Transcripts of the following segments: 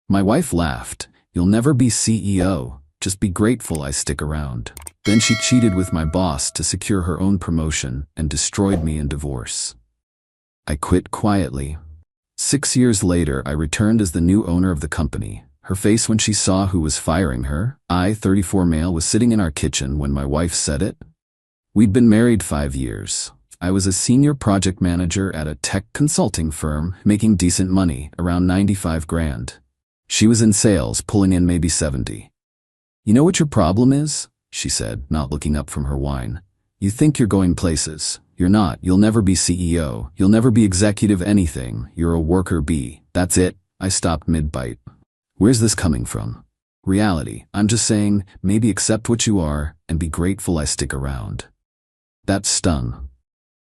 My wife laughed. "You'll never be CEO. Just be grateful I stick around." Then she cheated with my boss to secure her own promotion and destroyed me in divorce. I quit quietly. 6 years later, I returned as the new owner of the company. Her face when she saw who was firing her. I, 34 male, was sitting in our kitchen when my wife said it. We'd been married 5 years. I was a senior project manager at a tech consulting firm, making decent money, around 95 grand. She was in sales, pulling in maybe 70. "You know what your problem is?" she said, not looking up from her wine. "You think you're going places. You're not. You'll never be CEO. You'll never be executive anything. You're a worker bee. That's it." I stopped mid-bite. Where's this coming from? Reality. I'm just saying, maybe accept what you are and be grateful I stick around. That stung.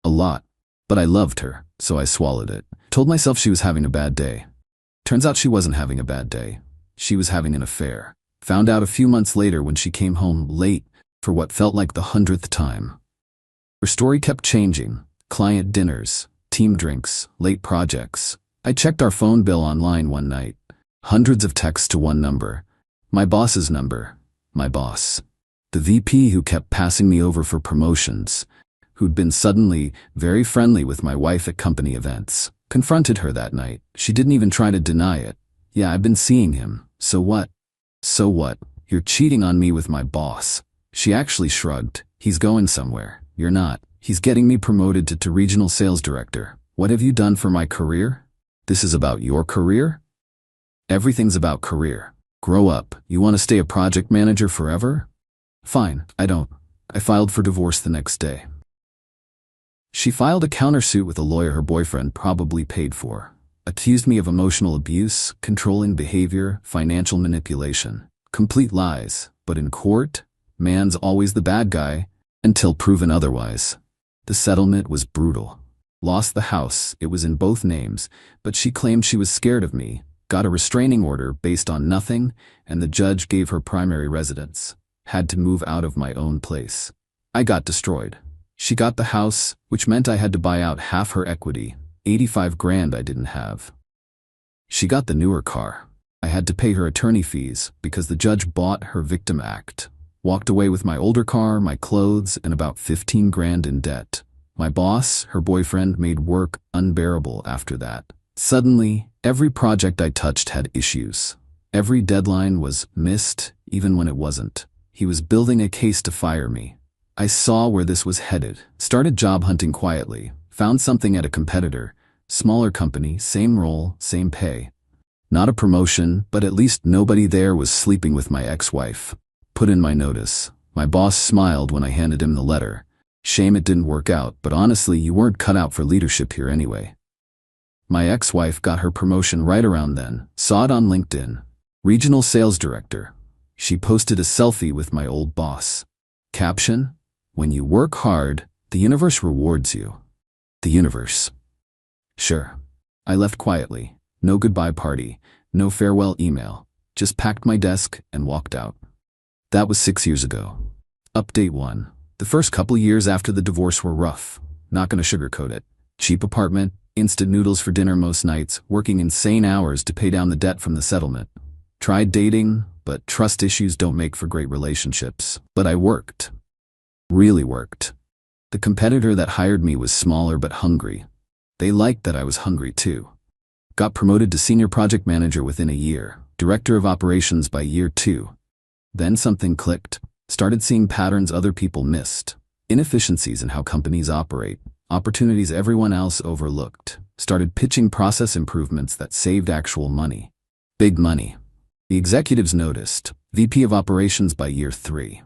A lot. But I loved her, so I swallowed it. Told myself she was having a bad day. Turns out she wasn't having a bad day. She was having an affair. Found out a few months later when she came home late for what felt like the 100th time. Her story kept changing. Client dinners, team drinks, late projects. I checked our phone bill online one night. Hundreds of texts to one number. My boss's number. My boss. The VP who kept passing me over for promotions, who'd been suddenly very friendly with my wife at company events. Confronted her that night. She didn't even try to deny it. "Yeah, I've been seeing him. So what?" "So what? You're cheating on me with my boss." She actually shrugged. "He's going somewhere. You're not. He's getting me promoted to regional sales director. What have you done for my career? This is about your career?" Everything's about career. Grow up. You want to stay a project manager forever? Fine, I don't. I filed for divorce the next day. She filed a countersuit with a lawyer her boyfriend probably paid for. Accused me of emotional abuse, controlling behavior, financial manipulation. Complete lies. But in court, man's always the bad guy, until proven otherwise. The settlement was brutal. Lost the house, it was in both names, but she claimed she was scared of me. Got a restraining order based on nothing, and the judge gave her primary residence. Had to move out of my own place. I got destroyed. She got the house, which meant I had to buy out half her equity, 85 grand I didn't have. She got the newer car. I had to pay her attorney fees because the judge bought her Victim Act. Walked away with my older car, my clothes, and about 15 grand in debt. My boss, her boyfriend, made work unbearable after that. Suddenly, every project I touched had issues. Every deadline was missed, even when it wasn't. He was building a case to fire me. I saw where this was headed. Started job hunting quietly. Found something at a competitor. Smaller company, same role, same pay. Not a promotion, but at least nobody there was sleeping with my ex-wife. Put in my notice. My boss smiled when I handed him the letter. Shame it didn't work out, but honestly, you weren't cut out for leadership here anyway. My ex-wife got her promotion right around then. Saw it on LinkedIn. Regional sales director. She posted a selfie with my old boss. Caption: "When you work hard, the universe rewards you." The universe. Sure. I left quietly. No goodbye party. No farewell email. Just packed my desk and walked out. That was 6 years ago. Update 1. The first couple years after the divorce were rough. Not gonna sugarcoat it. Cheap apartment, instant noodles for dinner most nights, working insane hours to pay down the debt from the settlement. Tried dating, but trust issues don't make for great relationships. But I worked. Really worked. The competitor that hired me was smaller but hungry. They liked that I was hungry too. Got promoted to senior project manager within a year, director of operations by year 2. Then something clicked. Started seeing patterns other people missed. Inefficiencies in how companies operate. Opportunities everyone else overlooked. Started pitching process improvements that saved actual money. Big money. The executives noticed. VP of operations by year 3.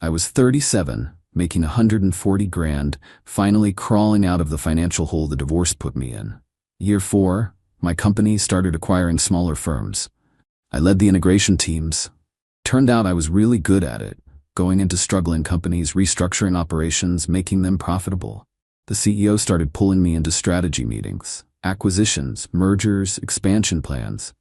I was 37, making 140 grand, finally crawling out of the financial hole the divorce put me in. Year 4, my company started acquiring smaller firms. I led the integration teams. Turned out I was really good at it. Going into struggling companies, restructuring operations, making them profitable. The CEO started pulling me into strategy meetings, acquisitions, mergers, expansion plans.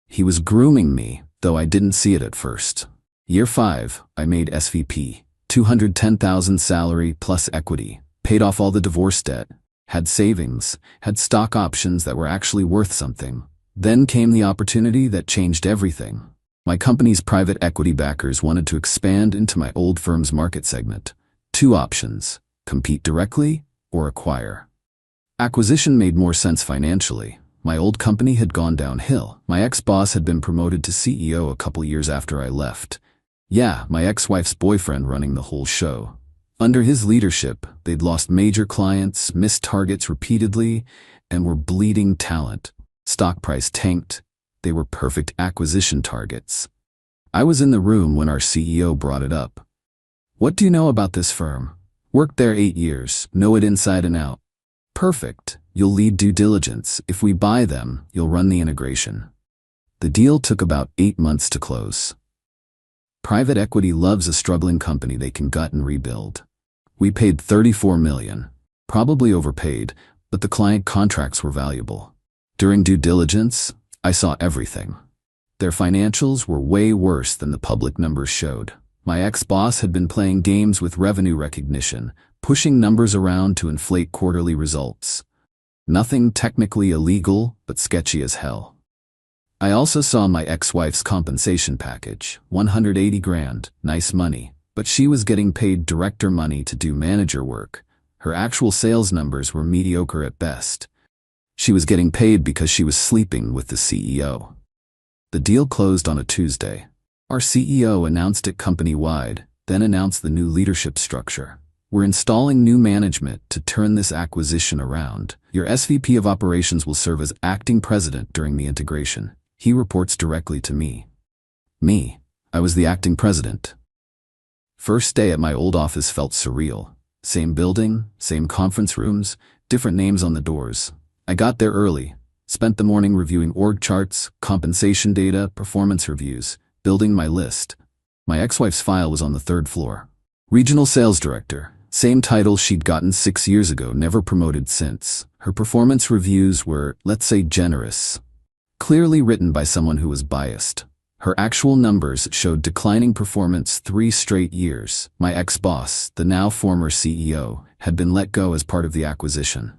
He was grooming me, though I didn't see it at first. Year 5, I made SVP, 210,000 salary plus equity, paid off all the divorce debt, had savings, had stock options that were actually worth something. Then came the opportunity that changed everything. My company's private equity backers wanted to expand into my old firm's market segment. Two options: compete directly or acquire. Acquisition made more sense financially. My old company had gone downhill. My ex-boss had been promoted to CEO a couple years after I left. Yeah, my ex-wife's boyfriend running the whole show. Under his leadership, they'd lost major clients, missed targets repeatedly, and were bleeding talent. Stock price tanked. They were perfect acquisition targets. I was in the room when our CEO brought it up. "What do you know about this firm?" "Worked there 8 years, know it inside and out." "Perfect. You'll lead due diligence. If we buy them, you'll run the integration." The deal took about 8 months to close. Private equity loves a struggling company they can gut and rebuild. We paid $34 million. Probably overpaid, but the client contracts were valuable. During due diligence, I saw everything. Their financials were way worse than the public numbers showed. My ex-boss had been playing games with revenue recognition, pushing numbers around to inflate quarterly results. Nothing technically illegal, but sketchy as hell. I also saw my ex-wife's compensation package, 180 grand, nice money, but she was getting paid director money to do manager work. Her actual sales numbers were mediocre at best. She was getting paid because she was sleeping with the CEO. The deal closed on a Tuesday. Our CEO announced it company-wide, then announced the new leadership structure. "We're installing new management to turn this acquisition around. Your SVP of operations will serve as acting president during the integration. He reports directly to me." Me? I was the acting president. First day at my old office felt surreal. Same building, same conference rooms, different names on the doors. I got there early, spent the morning reviewing org charts, compensation data, performance reviews, building my list. My ex-wife's file was on the 3rd floor. Regional sales director, same title she'd gotten 6 years ago, never promoted since. Her performance reviews were, let's say, generous. Clearly written by someone who was biased. Her actual numbers showed declining performance 3 straight years. My ex-boss, the now former CEO, had been let go as part of the acquisition.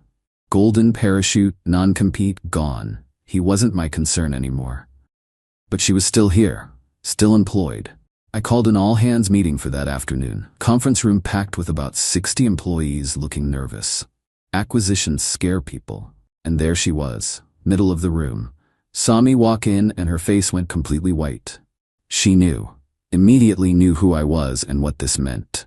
Golden parachute, non-compete, gone. He wasn't my concern anymore. But she was still here, still employed. I called an all-hands meeting for that afternoon. Conference room packed with about 60 employees looking nervous. Acquisitions scare people. And there she was, middle of the room. Saw me walk in and her face went completely white. She knew. Immediately knew who I was and what this meant.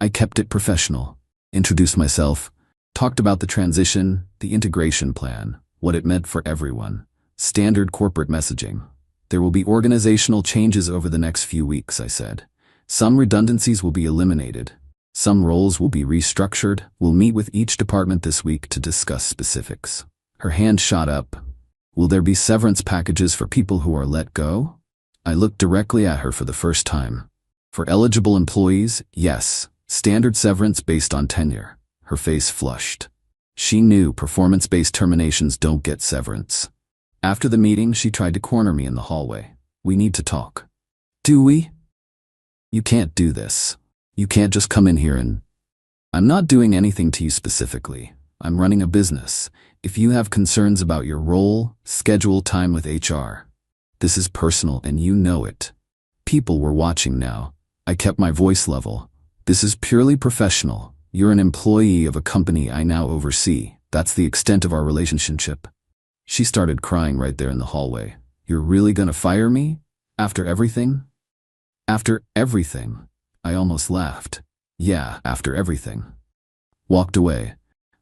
I kept it professional. Introduced myself. Talked about the transition, the integration plan, what it meant for everyone. Standard corporate messaging. There will be organizational changes over the next few weeks, I said. Some redundancies will be eliminated. Some roles will be restructured. We'll meet with each department this week to discuss specifics. Her hand shot up. Will there be severance packages for people who are let go? I looked directly at her for the first time. For eligible employees, yes. Standard severance based on tenure. Her face flushed. She knew performance-based terminations don't get severance. After the meeting, she tried to corner me in the hallway. "We need to talk." "Do we?" "You can't do this. You can't just come in here and..." "I'm not doing anything to you specifically. I'm running a business. If you have concerns about your role, schedule time with HR. This is personal and you know it." People were watching now. I kept my voice level. "This is purely professional. You're an employee of a company I now oversee. That's the extent of our relationship." She started crying right there in the hallway. "You're really gonna fire me? After everything?" "After everything?" I almost laughed. "Yeah, after everything." Walked away.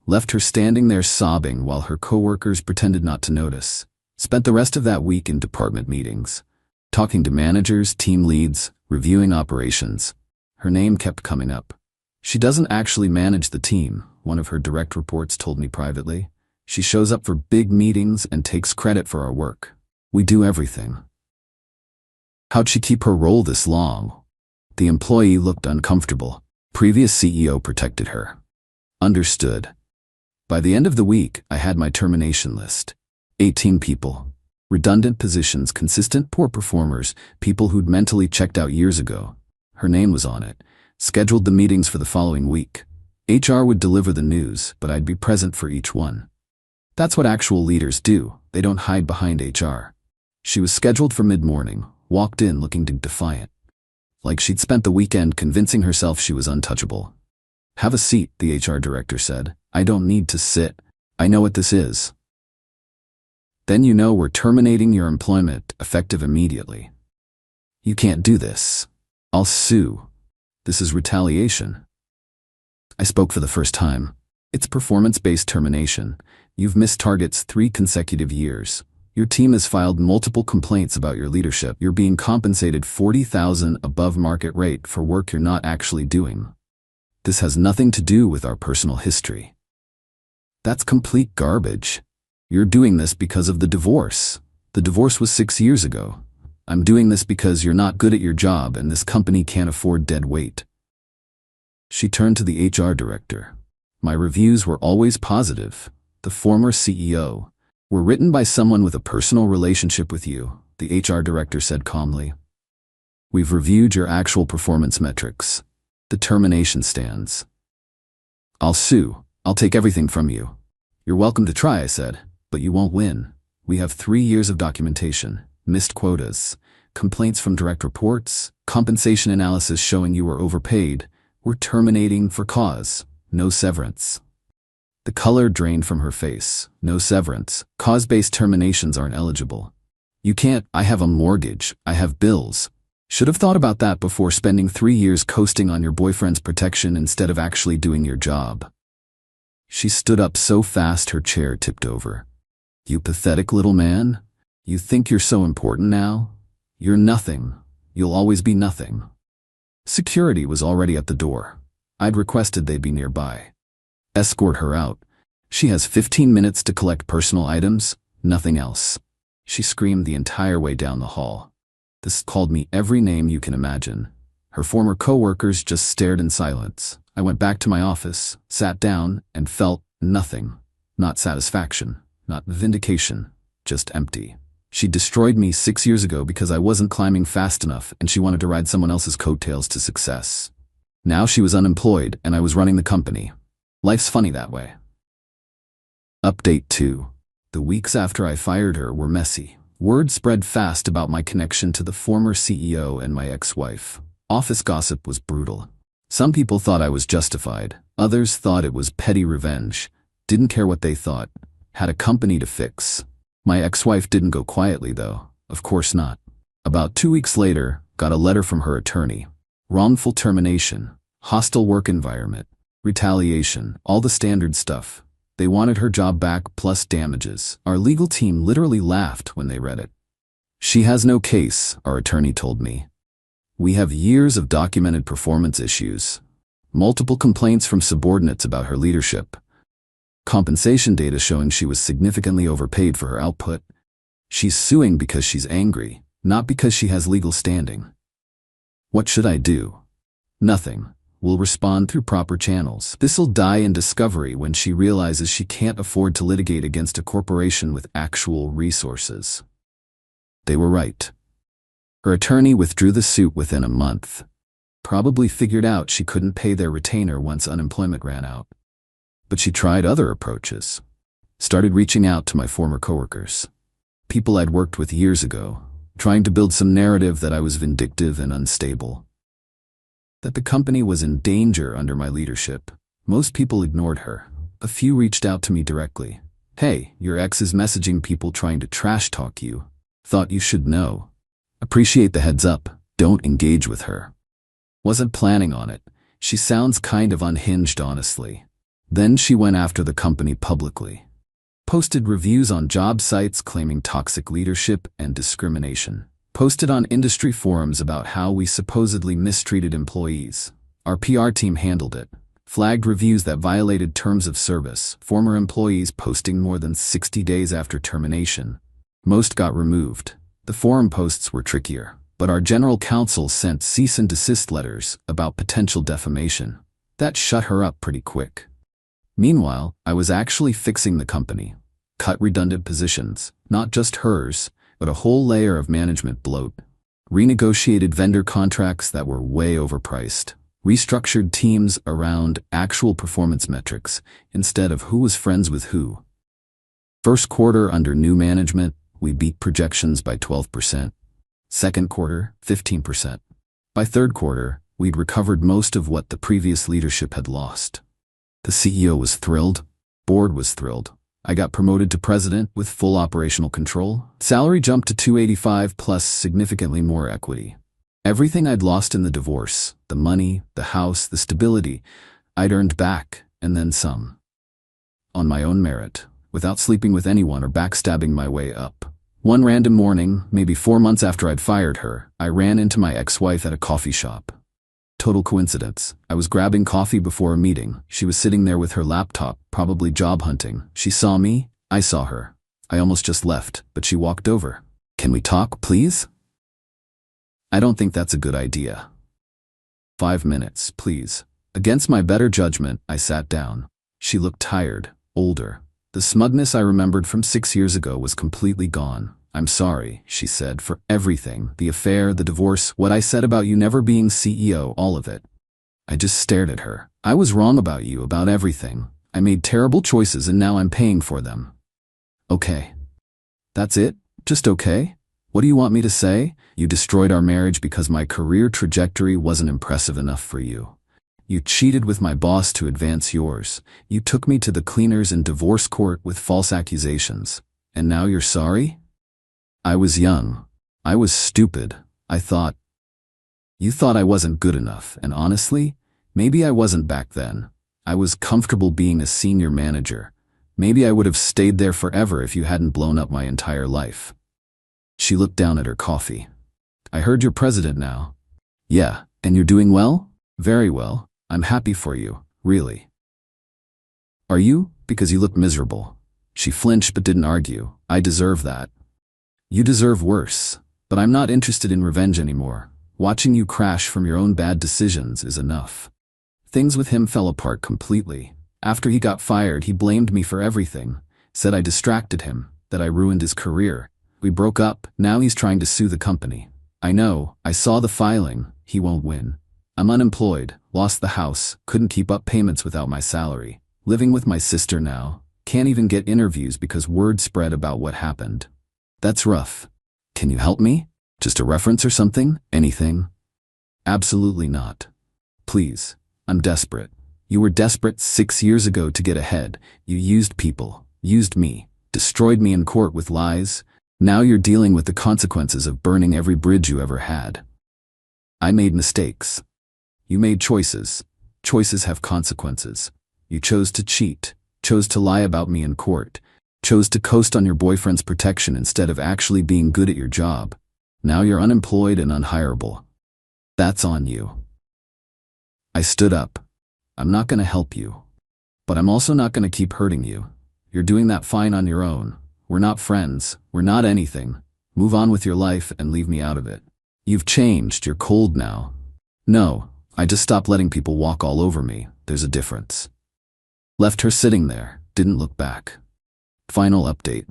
Left her standing there sobbing while her coworkers pretended not to notice. Spent the rest of that week in department meetings. Talking to managers, team leads, reviewing operations. Her name kept coming up. "She doesn't actually manage the team," one of her direct reports told me privately. "She shows up for big meetings and takes credit for our work. We do everything." How'd she keep her role this long? The employee looked uncomfortable. Previous CEO protected her. Understood. By the end of the week, I had my termination list. 18 people. Redundant positions, consistent poor performers, people who'd mentally checked out years ago. Her name was on it. Scheduled the meetings for the following week. HR would deliver the news, but I'd be present for each one. That's what actual leaders do. They don't hide behind HR. She was scheduled for mid-morning, walked in looking defiant. Like she'd spent the weekend convincing herself she was untouchable. "Have a seat," the HR director said. "I don't need to sit. I know what this is." "Then you know we're terminating your employment, effective immediately." "You can't do this. I'll sue. This is retaliation." I spoke for the first time. "It's performance-based termination. You've missed targets 3 consecutive years. Your team has filed multiple complaints about your leadership. You're being compensated $40,000 above market rate for work you're not actually doing. This has nothing to do with our personal history." That's complete garbage. You're doing this because of the divorce. The divorce was 6 years ago. I'm doing this because you're not good at your job and this company can't afford dead weight. She turned to the HR director. "My reviews were always positive. The former CEO were written by someone with a personal relationship with you," the HR director said calmly. "We've reviewed your actual performance metrics. The termination stands." "I'll sue. I'll take everything from you." "You're welcome to try," I said, "but you won't win. We have 3 years of documentation, missed quotas, complaints from direct reports, compensation analysis showing you were overpaid. We're terminating for cause, no severance." The color drained from her face. "No severance. Cause-based terminations aren't eligible." "You can't. I have a mortgage. I have bills. Should have thought about that before spending 3 years coasting on your boyfriend's protection instead of actually doing your job." She stood up so fast her chair tipped over. "You pathetic little man. You think you're so important now? You're nothing. You'll always be nothing." Security was already at the door. I'd requested they be nearby. "Escort her out. She has 15 minutes to collect personal items, nothing else." She screamed the entire way down the hall. This called me every name you can imagine. Her former coworkers just stared in silence. I went back to my office, sat down, and felt nothing. Not satisfaction, not vindication, just empty. She destroyed me 6 years ago because I wasn't climbing fast enough and she wanted to ride someone else's coattails to success. Now she was unemployed and I was running the company. Life's funny that way. Update 2. The weeks after I fired her were messy. Word spread fast about my connection to the former CEO and my ex-wife. Office gossip was brutal. Some people thought I was justified. Others thought it was petty revenge. Didn't care what they thought. Had a company to fix. My ex-wife didn't go quietly though. Of course not. About 2 weeks later, got a letter from her attorney. Wrongful termination, hostile work environment, retaliation, all the standard stuff. They wanted her job back plus damages. Our legal team literally laughed when they read it. "She has no case," our attorney told me. "We have years of documented performance issues. Multiple complaints from subordinates about her leadership. Compensation data showing she was significantly overpaid for her output. She's suing because she's angry, not because she has legal standing." What should I do? Nothing. We'll respond through proper channels. This'll die in discovery when she realizes she can't afford to litigate against a corporation with actual resources. They were right. Her attorney withdrew the suit within a month. Probably figured out she couldn't pay their retainer once unemployment ran out. But she tried other approaches. Started reaching out to my former coworkers. People I'd worked with years ago, trying to build some narrative that I was vindictive and unstable. That the company was in danger under my leadership. Most people ignored her. A few reached out to me directly. "Hey, your ex is messaging people trying to trash talk you. Thought you should know. Appreciate the heads up. Don't engage with her." Wasn't planning on it. She sounds kind of unhinged, honestly. Then she went after the company publicly. Posted reviews on job sites claiming toxic leadership and discrimination. Posted on industry forums about how we supposedly mistreated employees. Our PR team handled it. Flagged reviews that violated terms of service. Former employees posting more than 60 days after termination. Most got removed. The forum posts were trickier, but our general counsel sent cease and desist letters about potential defamation. That shut her up pretty quick. Meanwhile, I was actually fixing the company. Cut redundant positions, not just hers, but a whole layer of management bloat. Renegotiated vendor contracts that were way overpriced. Restructured teams around actual performance metrics instead of who was friends with who. First quarter under new management, we beat projections by 12%. Second quarter, 15%. By third quarter, we'd recovered most of what the previous leadership had lost. The CEO was thrilled. Board was thrilled. I got promoted to president with full operational control. Salary jumped to $285 plus significantly more equity. Everything I'd lost in the divorce, the money, the house, the stability, I'd earned back, and then some. On my own merit, without sleeping with anyone or backstabbing my way up. One random morning, maybe 4 months after I'd fired her, I ran into my ex-wife at a coffee shop. Total coincidence. I was grabbing coffee before a meeting. She was sitting there with her laptop, probably job hunting. She saw me. I saw her. I almost just left, but she walked over. "Can we talk, please?" "I don't think that's a good idea." "5 minutes, please." Against my better judgment, I sat down. She looked tired, older. The smugness I remembered from 6 years ago was completely gone. "I'm sorry," she said, "for everything. The affair, the divorce, what I said about you never being CEO, all of it." I just stared at her. "I was wrong about you, about everything. I made terrible choices and now I'm paying for them." "Okay. That's it? Just okay? What do you want me to say? You destroyed our marriage because my career trajectory wasn't impressive enough for you. You cheated with my boss to advance yours. You took me to the cleaners in divorce court with false accusations. And now you're sorry?" I was young. I was stupid. I thought. You thought I wasn't good enough, and honestly, maybe I wasn't back then. I was comfortable being a senior manager. Maybe I would have stayed there forever if you hadn't blown up my entire life. She looked down at her coffee. "I heard you're president now." "Yeah, and you're doing well?" "Very well. I'm happy for you, really." "Are you? Because you look miserable." She flinched but didn't argue. "I deserve that." "You deserve worse. But I'm not interested in revenge anymore. Watching you crash from your own bad decisions is enough." Things with him fell apart completely. After he got fired, he blamed me for everything. Said I distracted him, that I ruined his career. We broke up. Now he's trying to sue the company. I know. I saw the filing. He won't win. I'm unemployed, lost the house, couldn't keep up payments without my salary. Living with my sister now. Can't even get interviews because word spread about what happened. That's rough. Can you help me? Just a reference or something? Anything? Absolutely not. Please. I'm desperate. You were desperate 6 years ago to get ahead. You used people, used me, destroyed me in court with lies. Now you're dealing with the consequences of burning every bridge you ever had. I made mistakes. You made choices. Choices have consequences. You chose to cheat, chose to lie about me in court, chose to coast on your boyfriend's protection instead of actually being good at your job. Now you're unemployed and unhireable. That's on you. I stood up. I'm not going to help you. But I'm also not going to keep hurting you. You're doing that fine on your own. We're not friends. We're not anything. Move on with your life and leave me out of it. You've changed. You're cold now. No, I just stopped letting people walk all over me. There's a difference. Left her sitting there. Didn't look back. Final update.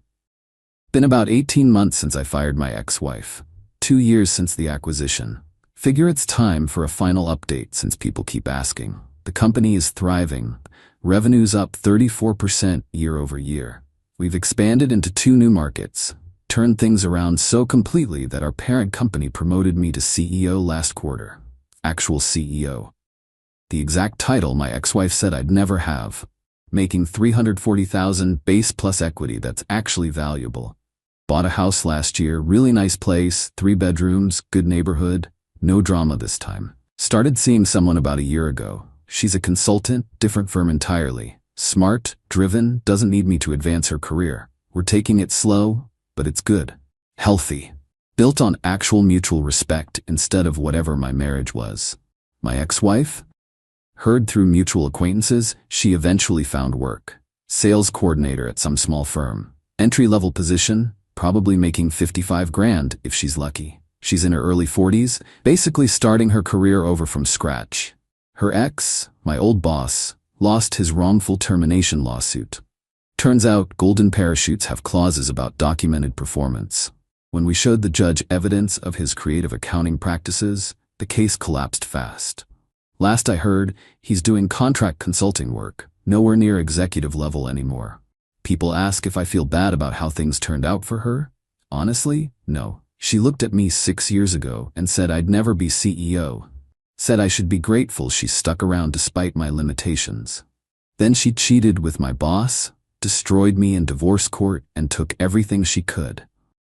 Been about 18 months since I fired my ex-wife. 2 years since the acquisition. Figure it's time for a final update since people keep asking. The company is thriving. Revenue's up 34% year over year. We've expanded into 2 new markets. Turned things around so completely that our parent company promoted me to CEO last quarter. Actual CEO. The exact title my ex-wife said I'd never have. Making $340,000 base plus equity that's actually valuable. Bought a house last year, really nice place, 3 bedrooms, good neighborhood, no drama this time. Started seeing someone about a year ago. She's a consultant, different firm entirely. Smart, driven, doesn't need me to advance her career. We're taking it slow, but it's good. Healthy. Built on actual mutual respect instead of whatever my marriage was. My ex-wife? Heard through mutual acquaintances, she eventually found work. Sales coordinator at some small firm. Entry-level position, probably making 55 grand if she's lucky. She's in her early 40s, basically starting her career over from scratch. Her ex, my old boss, lost his wrongful termination lawsuit. Turns out golden parachutes have clauses about documented performance. When we showed the judge evidence of his creative accounting practices, the case collapsed fast. Last I heard, he's doing contract consulting work, nowhere near executive level anymore. People ask if I feel bad about how things turned out for her. Honestly, no. She looked at me 6 years ago and said I'd never be CEO. Said I should be grateful she stuck around despite my limitations. Then she cheated with my boss, destroyed me in divorce court, and took everything she could.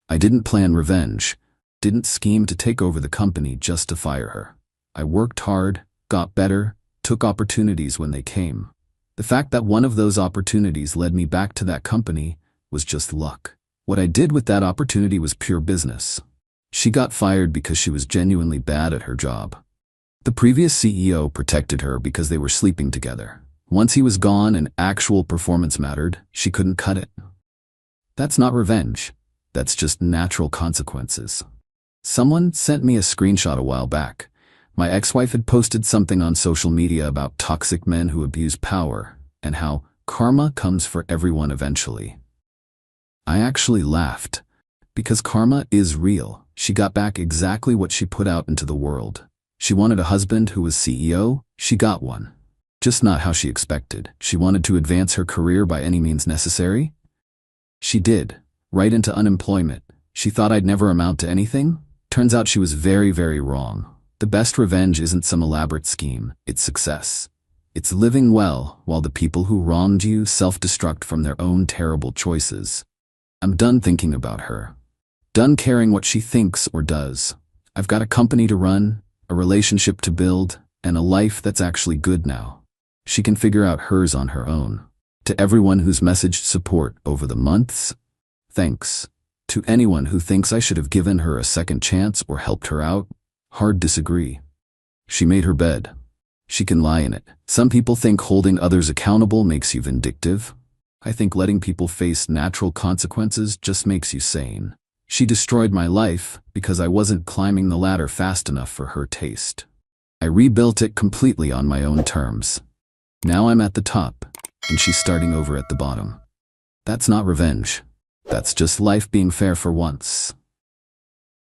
I didn't plan revenge, didn't scheme to take over the company just to fire her. I worked hard, got better, took opportunities when they came. The fact that one of those opportunities led me back to that company was just luck. What I did with that opportunity was pure business. She got fired because she was genuinely bad at her job. The previous CEO protected her because they were sleeping together. Once he was gone and actual performance mattered, she couldn't cut it. That's not revenge. That's just natural consequences. Someone sent me a screenshot a while back. My ex-wife had posted something on social media about toxic men who abuse power and how karma comes for everyone eventually. I actually laughed because karma is real. She got back exactly what she put out into the world. She wanted a husband who was CEO. She got one. Just not how she expected. She wanted to advance her career by any means necessary. She did. Right into unemployment. She thought I'd never amount to anything. Turns out she was very, very wrong. The best revenge isn't some elaborate scheme. It's success. It's living well while the people who wronged you self-destruct from their own terrible choices. I'm done thinking about her. Done caring what she thinks or does. I've got a company to run, a relationship to build, and a life that's actually good now. She can figure out hers on her own. To everyone who's messaged support over the months, thanks. To anyone who thinks I should have given her a second chance or helped her out, hard disagree. She made her bed. She can lie in it. Some people think holding others accountable makes you vindictive. I think letting people face natural consequences just makes you sane. She destroyed my life because I wasn't climbing the ladder fast enough for her taste. I rebuilt it completely on my own terms. Now I'm at the top, and she's starting over at the bottom. That's not revenge. That's just life being fair for once.